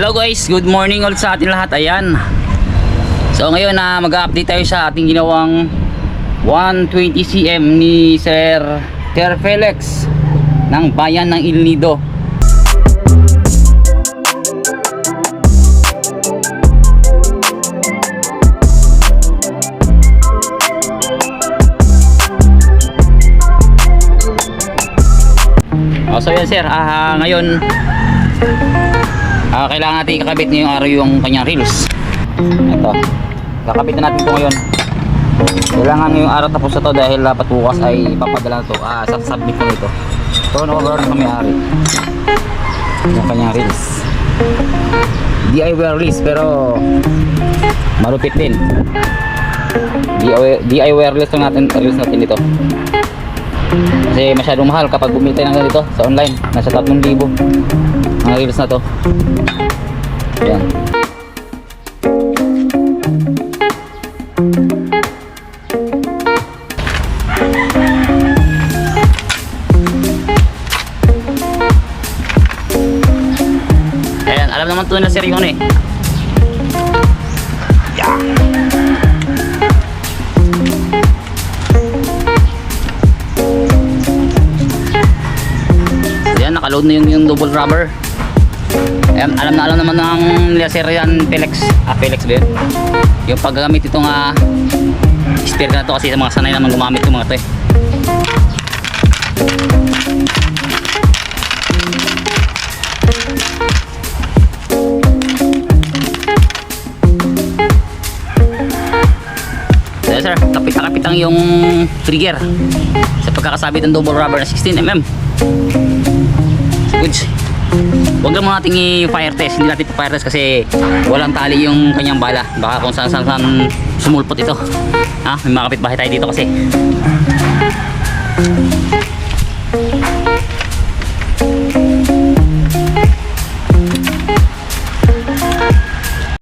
Hello guys, good morning ulit sa atin lahat. Ayan. So ngayon na mag-update tayo sa ating ginawang 120 cm ni Sir Felix ng bayan ng Il Nido. So yan sir, ngayon kailangan natin kakabit ngayong araw yung kanyang reels. Ito, kakabitin natin ito ngayon. Kailangan ngayong araw tapos na ito dahil dapat bukas ay ipapadala na ito. Sasubmit ko nito. Turn over na may-ari yung kanyang reels. DIY reels pero malupit din. DIY reels natin dito. Kasi masyadong mahal kapag bumili tayo ng ganito sa online. Nasa 3,000 ang reels na to. Ayan. Ayan, alam naman to na sir yun eh. Yeah. Nakaload na yung double rubber. Ayan, alam naman ng laser yan Felix. Felix ba yun? Yung paggamit itong spear na to kasi sa mga sanay naman gumamit yung mga to eh. Ayan sir, kapit ang yung trigger sa pagkakasabit ng double rubber na 16mm. Goods. Huwag lang natin i-fire test. Hindi natin i-fire test kasi walang tali yung kanyang bala. Baka kung saan sumulpot ito. May mga kapitbahay tayo dito kasi.